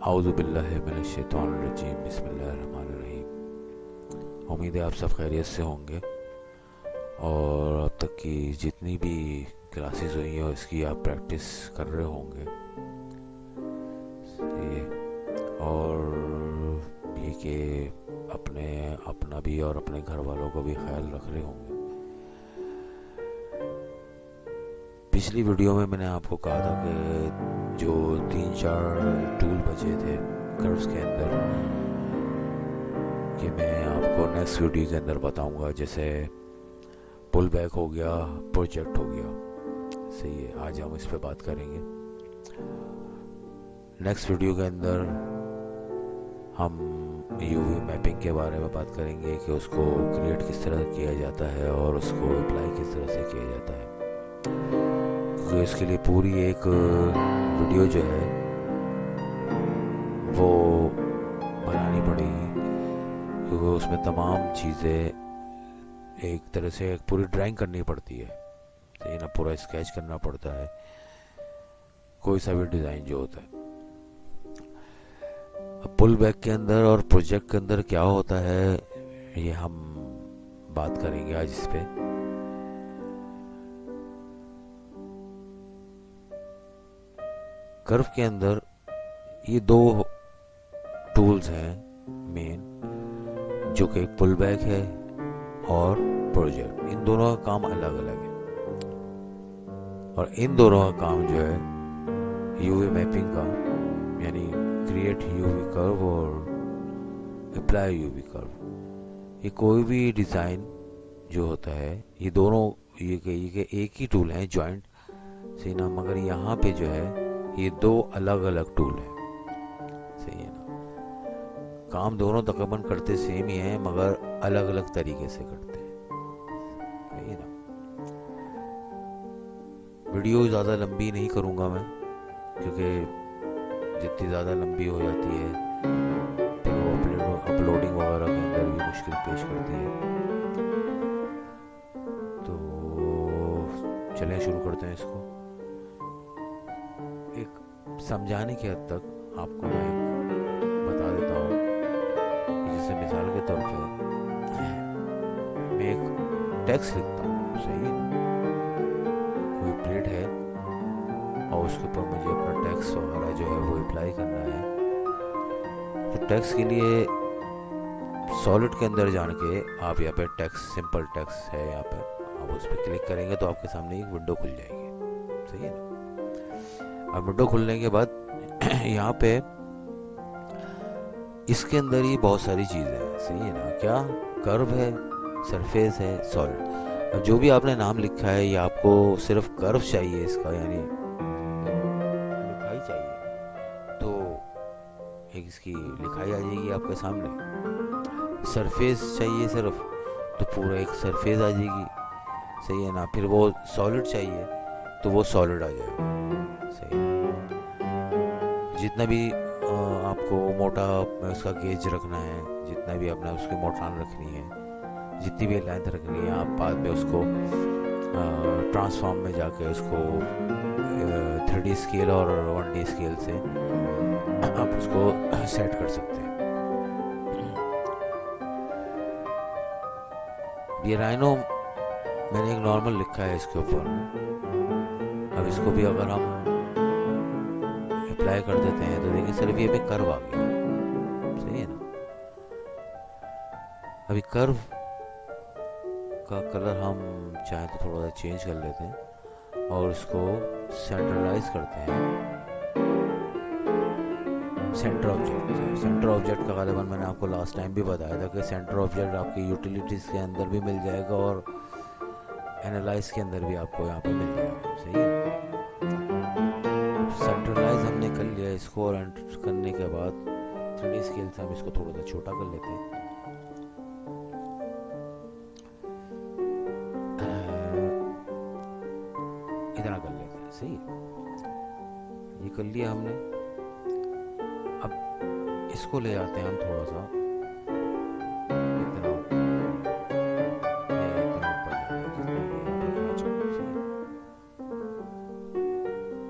आऊज़ु बिल्लाहि मिनश्शैतानिर्रजीम बिस्मिल्लाहिर्रहमानिर्रहीम। उम्मीद है आप सब खैरियत से होंगे और अब तक की जितनी भी क्लासेस हुई हैं इसकी आप प्रैक्टिस कर रहे होंगे ये, और भी कि अपने अपना भी और अपने घर वालों का भी ख्याल रख रहे होंगे। पिछली वीडियो में मैंने आपको कहा था कि जो 3-4 टूल बचे थे कर्व्स के अंदर कि मैं आपको नेक्स्ट वीडियो के अंदर बताऊंगा, जैसे पुल बैक हो गया, प्रोजेक्ट हो गया। सही है, आज हम इस पे बात करेंगे। नेक्स्ट वीडियो के अंदर हम यूवी मैपिंग के बारे में बात करेंगे कि उसको क्रिएट किस तरह किया जाता है और उसको अप्लाई किस तरह से किया जाता है। तो इसके लिए पूरी एक वीडियो जो है वो बनानी पड़ेगी, क्योंकि उसमें तमाम चीज़ें एक तरह से एक पूरी ड्राइंग करनी पड़ती है, सही ना, पूरा स्केच करना पड़ता है कोई सा भी डिज़ाइन जो होता है। अब पुल बैक के अंदर और प्रोजेक्ट के अंदर क्या होता है ये हम बात करेंगे आज इस पे। कर्व के अंदर ये दो टूल्स हैं मेन, जो कि पुल बैक है और प्रोजेक्ट। इन दोनों का काम अलग अलग है और इन दोनों का काम जो है यूवी मैपिंग का, यानी क्रिएट यूवी कर्व और अप्लाई यूवी कर्व। ये कोई भी डिज़ाइन जो होता है ये दोनों ये एक ही टूल हैं, जॉइंट, सही ना, मगर यहाँ पे जो है ये दो अलग अलग टूल हैं, सही है ना। काम दोनों तकरीबन करते सेम ही हैं मगर अलग अलग तरीके से करते हैं, सही है ना। वीडियो ज़्यादा लंबी नहीं करूँगा मैं, क्योंकि जितनी ज़्यादा लंबी हो जाती है फिर वो अपलोडिंग वगैरह के अंदर भी मुश्किल पेश करती है। तो चलें शुरू करते हैं इसको। एक समझाने की हद तक आपको मैं बता देता हूँ, जैसे मिसाल के तौर पे मैं एक टेक्स्ट लिखता हूँ, सही है ना, कोई प्लेट है और उसके ऊपर मुझे अपना टेक्स्ट वगैरह जो है वो अप्लाई करना है। तो टेक्स्ट के लिए सॉलिड के अंदर जान के आप यहाँ पे टेक्स्ट, सिंपल टेक्स्ट है यहाँ पे, आप उस पर क्लिक करेंगे तो आपके सामने एक विंडो खुल जाएगी, सही है ना। अब विंडो खुलने के बाद यहाँ पे इसके अंदर ही बहुत सारी चीज़ें हैं, सही है ना। क्या कर्व है, सरफेस है, सॉलिड। अब जो भी आपने नाम लिखा है ये आपको सिर्फ कर्व चाहिए इसका, यानी लिखाई चाहिए तो एक इसकी लिखाई आ जाएगी आपके सामने। सरफेस चाहिए सिर्फ तो पूरा एक सरफेस आ जाएगी, सही है ना। फिर वो सॉलिड चाहिए तो वो सॉलिड आ जाएगा, सही है। जितना भी आपको मोटा उसका गेज रखना है, जितना भी आपने उसकी मोटान रखनी है, जितनी भी लेंथ रखनी है, आप बाद में उसको ट्रांसफॉर्म में जाके उसको 3D स्केल और 1D स्केल से आप उसको सेट कर सकते हैं। ये राइनो मैंने एक नॉर्मल लिखा है इसके ऊपर। अब इसको भी अगर हम अप्लाई कर देते हैं तो देखिए सिर्फ ये पे कर्व आ गया, सही है ना। अभी कर्व का कलर हम चाहे तो थोड़ा सा चेंज कर लेते हैं और इसको सेंट्रलाइज करते हैं। सेंटर ऑब्जेक्ट का गालिबन मैंने आपको लास्ट टाइम भी बताया था कि सेंटर ऑब्जेक्ट आपकी यूटिलिटीज़ के अंदर भी मिल जाएगा और एनालाइज के अंदर भी आपको यहाँ पे मिल जाएगा, सही है। सेंट्रलाइज हमने कर लिया इसको, और एंटर करने के बाद 3D स्केल से हम इसको थोड़ा सा छोटा कर लेते हैं। इतना कर लेते हैं, सही है। ये कर लिया हमने। अब इसको ले जाते हैं हम थोड़ा सा इतना ऊपर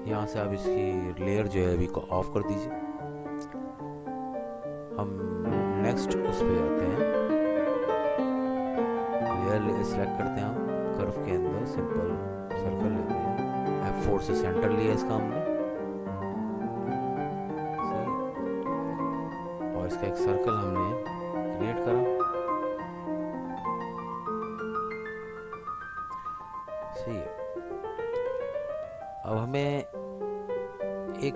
यहाँ से। आप इसकी लेयर जो है अभी को ऑफ कर दीजिए। हम नेक्स्ट उस पे जाते हैं, लेयर सेलेक्ट करते हैं, हम कर्व के अंदर सिंपल सर्कल लेते हैं, F4 से सेंटर लिया इसका हमने, सही, और इसका एक सर्कल हमने क्रिएट करा, सही है। अब हमें एक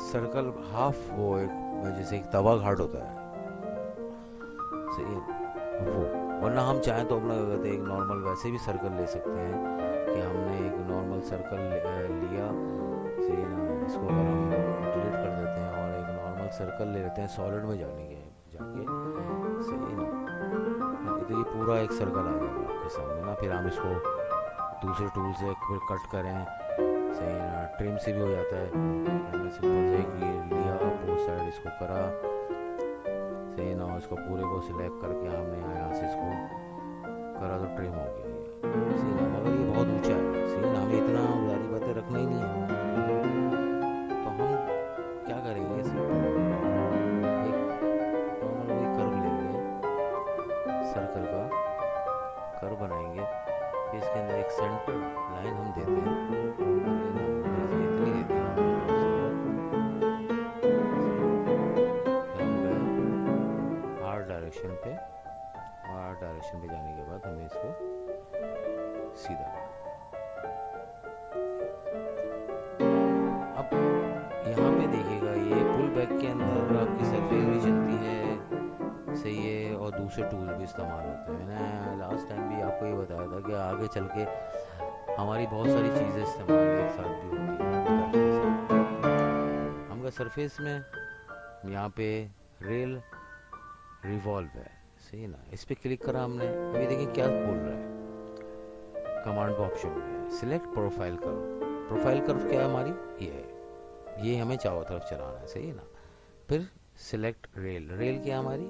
सर्कल हाफ, वो एक जैसे एक तवा घाट होता है, सही है, वो, वरना हम चाहें तो अपना कहते हैं एक नॉर्मल वैसे भी सर्कल ले सकते हैं, कि हमने एक नॉर्मल सर्कल लिया, सही है ना, इसको अगर हम डिलीट कर देते हैं और एक नॉर्मल सर्कल ले लेते हैं सॉलिड में जाके, सही है ना, तो ये पूरा एक सर्कल आ जाएगा आपके सामने ना। फिर हम इसको दूसरे टूल से फिर कट करें, सही है ना, ट्रिम से भी हो जाता है, हमने सिंपल से एक ये लिया, बोथ साइड इसको करा, सही ना, इसको पूरे को सिलेक्ट करके हमने यहाँ से इसको करा तो ट्रिम हो गया ये, सही ना। मगर ये बहुत ऊंचा है, सही ना, हमें इतना उदारी बातें रखना ही नहीं है, तो हम क्या करेंगे, सिंपल एक नॉर्मल वही कर्व लेंगे, सर्कल का कर्व बनाएंगे, फिर इसके अंदर एक सेंटर लाइन हम देते हैं, इतनी देते हैं, आर डायरेक्शन पे जाने के बाद हमें इसको सीधा, अब यहाँ पे देखिएगा ये पुल बैक के अंदर आपकी सरफेस भी चलती है, सही है, और दूसरे टूल भी इस्तेमाल होते हैं। मैंने लास्ट टाइम भी आपको ये बताया था कि आगे चल के हमारी बहुत सारी चीज़ें इस्तेमाल एक साथ भी होती हैं। हमका सरफेस में यहाँ पे रेल रिवॉल्व है, सही ना, इस पर क्लिक करा हमने, अभी देखिए क्या बोल रहा है, कमांड ऑप्शन में select profile curve, profile curve क्या है हमारी, ये है, ये हमें चारों तरफ चलाना है, सही है ना। फिर सिलेक्ट रेल, रेल क्या है हमारी,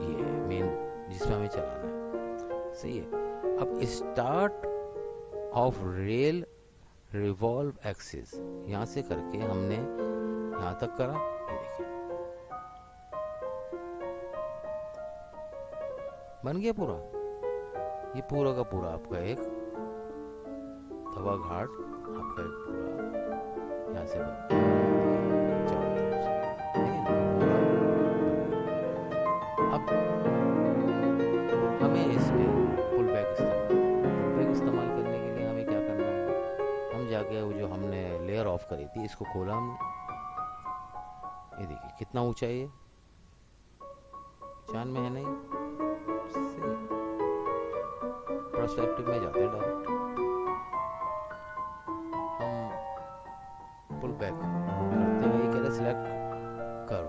ये है मेन जिसमें हमें चलाना है, सही है। अब start of rail revolve axis, यहाँ से करके हमने यहाँ तक करा, ये देखिए बन गया पूरा, ये पूरा का पूरा आपका एक तवा घाट, आपका एक पूरा यहाँ से बन गया चारों तरफ से, ठीक है ना, पूरा बन गया। अब हमें इस पे पुल बैक इस्तेमाल करने के लिए हमें क्या करना है, हम जाके वो जो हमने लेयर ऑफ करी थी इसको खोला हमने, ये देखिए कितना ऊंचा है ये, चांद में है नहीं, पर्सपेक्टिव में जाते हैं डायरेक्ट, हम पुल बैक करते हैं, ये कह रहे सिलेक्ट कर्व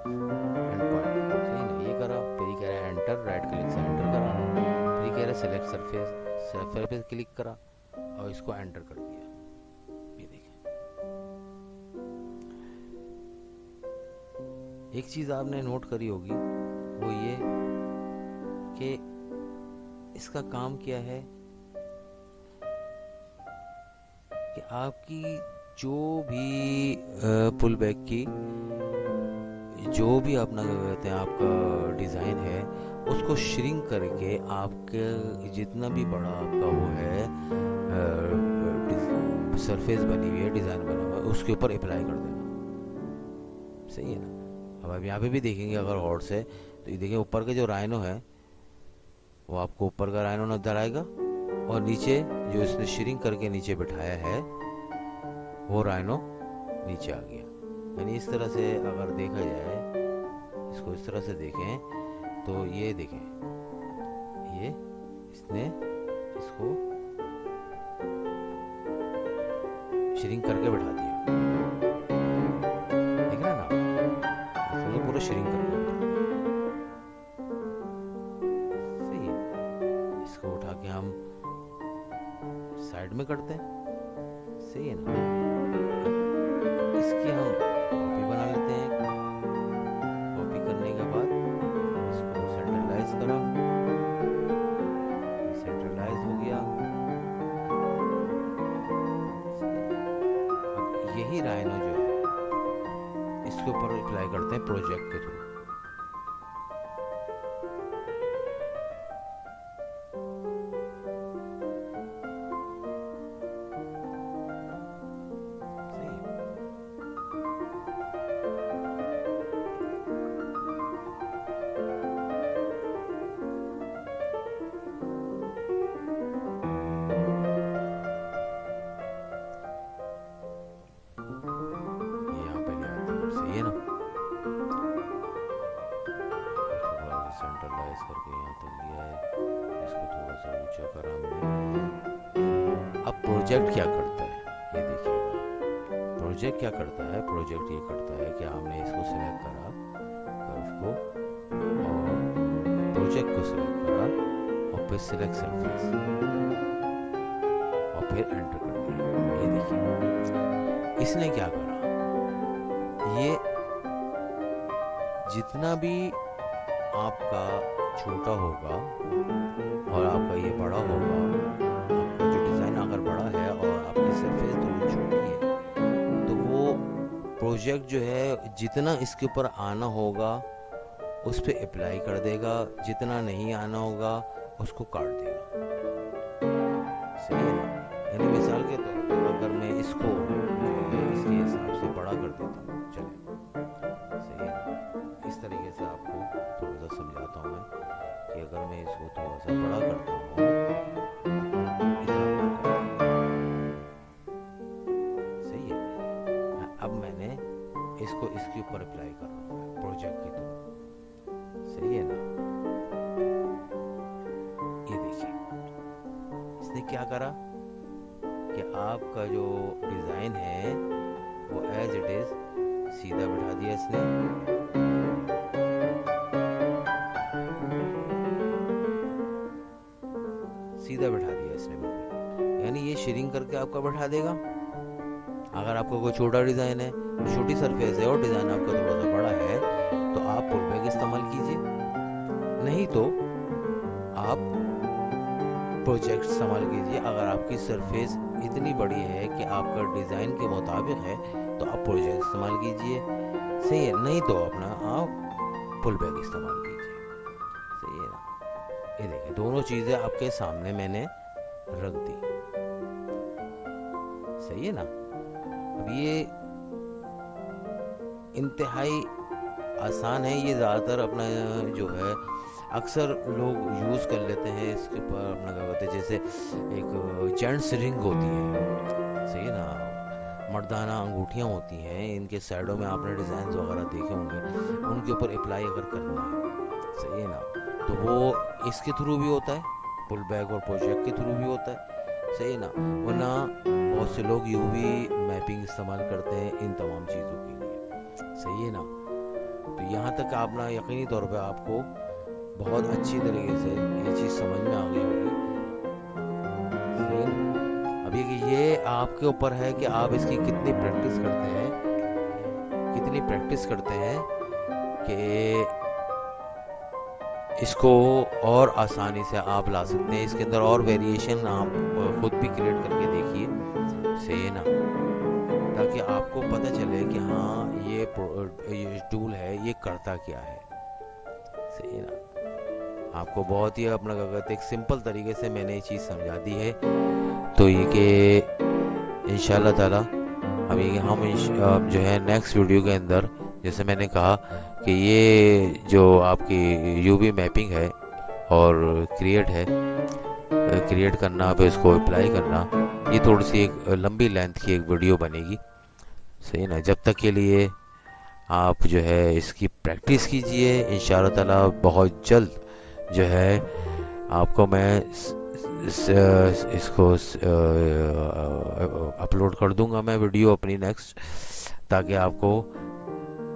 एंड पॉइंट, सही ना, ये करा, फिर ये कह रहा है एंटर, राइट क्लिक से एंटर करा, फिर ये कह रहा है सिलेक्ट सरफेस क्लिक करा और इसको एंटर कर दिया, ये देखिए। एक चीज़ आपने नोट करी होगी, वो ये कि इसका काम क्या है कि आपकी जो भी पुल बैक की जो भी अपना क्या कहते हैं आपका डिज़ाइन है, उसको श्रिंक करके आपके जितना भी बड़ा आपका वो है सरफेस बनी हुई है, डिज़ाइन बना हुआ है, उसके ऊपर अप्लाई कर देना, सही है ना। अब आप यहाँ पे भी देखेंगे अगर और से, तो ये देखिए ऊपर के जो राइनो है वो आपको ऊपर का राइनो नजर आएगा, और नीचे जो इसने श्रिंक करके नीचे बिठाया है वो राइनो नीचे आ गया। यानी इस तरह से अगर देखा जाए, इसको इस तरह से देखें तो ये देखें, ये इसने इसको श्रिंक करके बिठा दिया, देख रहे हैं ना, इसने पूरा श्रिंक करके बिठा दिया, सही है। इसको उठा के हम साइड में करते हैं, सही है ना, इसकी हम कॉपी बना लेते हैं, कॉपी करने के बाद इसको सेंट्रलाइज करा, सेंट्रलाइज हो गया। अब यही राइनो जो है इसके ऊपर अप्लाई करते हैं प्रोजेक्ट के थ्रू, अब प्रोजेक्ट क्या करता है ये देखिएगा। प्रोजेक्ट क्या करता है, प्रोजेक्ट ये करता है कि आपने इसको सिलेक्ट करा, कर्व को, और प्रोजेक्ट को सिलेक्ट करा, और फिर सिलेक्ट सरफेस, और फिर एंटर कर दिया। ये देखिए इसने क्या करा, ये जितना भी आपका छोटा होगा और आपका ये बड़ा होगा, आपका जो डिज़ाइन अगर बड़ा है और आपकी सरफेस थोड़ी छोटी है, तो वो प्रोजेक्ट जो है जितना इसके ऊपर आना होगा उस पर अप्लाई कर देगा, जितना नहीं आना होगा उसको काट देगा। सही है ना। यानी मिसाल के तौर पर अगर मैं इसको जो है इसके हिसाब से बड़ा कर देता हूँ, चले, सही है ना। इस तरीके से आपको थोड़ा सा समझाता हूँ मैं कि अगर मैं इसको थोड़ा सा बड़ा करता हूँ, इतना बड़ा कर दिया, सही है। अब मैंने इसको इसके ऊपर अप्लाई कर रहा हूँ प्रोजेक्ट के थ्रू, सही है ना। ये देखिए इसने क्या करा कि आपका जो डिज़ाइन है वो एज इट इज़ सीधा बैठा दिया इसने, सीधा बैठा दिया इसने बिल्कुल। यानी ये शेयरिंग करके आपका बैठा देगा। अगर आपका कोई छोटा डिज़ाइन है, छोटी सरफेस है और डिज़ाइन आपका थोड़ा सा बड़ा है, तो आप पुल बैक इस्तेमाल कीजिए, नहीं तो आप प्रोजेक्ट इस्तेमाल कीजिए। अगर आपकी सरफेस इतनी बड़ी है कि आपका डिज़ाइन के मुताबिक है तो आप प्रोजेक्ट इस्तेमाल कीजिए, सही है, नहीं तो अपना आप पुल बैक इस्तेमाल कीजिए, सही है ना। ये देखिए दोनों चीज़ें आपके सामने मैंने रख दी, सही है ना। अब ये इंतहाई आसान है, ये ज़्यादातर अपना जो है अक्सर लोग यूज़ कर लेते हैं इसके ऊपर अपना क्या कहते हैं, जैसे एक जेंट्स रिंग होती है, सही है ना, मर्दाना अंगूठियाँ होती हैं, इनके साइडों में आपने डिज़ाइन वगैरह देखे होंगे, उनके ऊपर अप्लाई अगर करना है, सही है ना, तो वो इसके थ्रू भी होता है, पुल बैक और प्रोजेक्ट के थ्रू भी होता है, सही है ना। वरना बहुत से लोग यूवी मैपिंग इस्तेमाल करते हैं इन तमाम चीज़ों के लिए, सही है ना। तो यहाँ तक आप ना यकीनी तौर पे आपको बहुत अच्छी तरीके से ये चीज़ समझ में आ गई होगी, सही है ना। अब ये आपके ऊपर है कि आप इसकी कितनी प्रैक्टिस करते हैं, कितनी प्रैक्टिस करते हैं कि इसको और आसानी से आप ला सकते हैं। इसके अंदर और वेरिएशन आप खुद भी क्रिएट करके देखिए, सही है ना, ताकि आपको पता चले कि हाँ ये टूल है ये करता क्या है, सही है ना। आपको बहुत ही अपना क्या कहते एक सिंपल तरीके से मैंने ये चीज़ समझा दी है। तो ये कि इंशाल्लाह ताला अभी हम जो है नेक्स्ट वीडियो के अंदर, जैसे मैंने कहा कि ये जो आपकी यूवी मैपिंग है और क्रिएट करना, फिर इसको अप्लाई करना, ये थोड़ी सी एक लंबी लेंथ की एक वीडियो बनेगी, सही ना। जब तक के लिए आप जो है इसकी प्रैक्टिस कीजिए, इंशाल्लाह ताला बहुत जल्द जो है आपको मैं इसको अपलोड कर दूंगा मैं वीडियो अपनी नेक्स्ट, ताकि आपको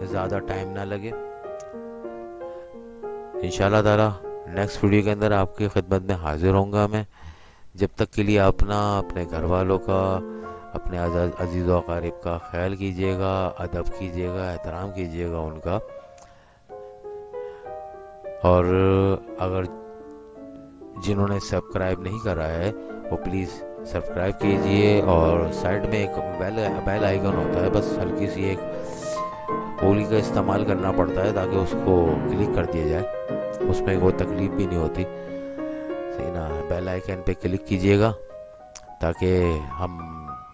ज़्यादा टाइम ना लगे। इंशाल्लाह ताला नेक्स्ट वीडियो के अंदर आपकी खिदमत में हाजिर होऊंगा मैं। जब तक के लिए अपना, अपने घर वालों का, अपने अजीज़ व अकारिब का ख्याल कीजिएगा, अदब कीजिएगा, एहतराम कीजिएगा उनका। और अगर जिन्होंने सब्सक्राइब नहीं करा है वो प्लीज़ सब्सक्राइब कीजिए, और साइड में एक बेल आइकन होता है, बस हल्की सी एक उंगली का इस्तेमाल करना पड़ता है ताकि उसको क्लिक कर दिया जाए, उसमें कोई तकलीफ भी नहीं होती, सही ना। बेल आइकन पे क्लिक कीजिएगा ताकि हम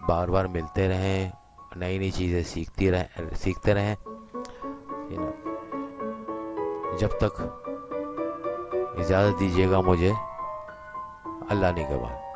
बार बार मिलते रहें, नई नई चीज़ें सीखते रहें, सही ना। जब तक इजाज़त दीजिएगा मुझे, अल्लाह निगहबान।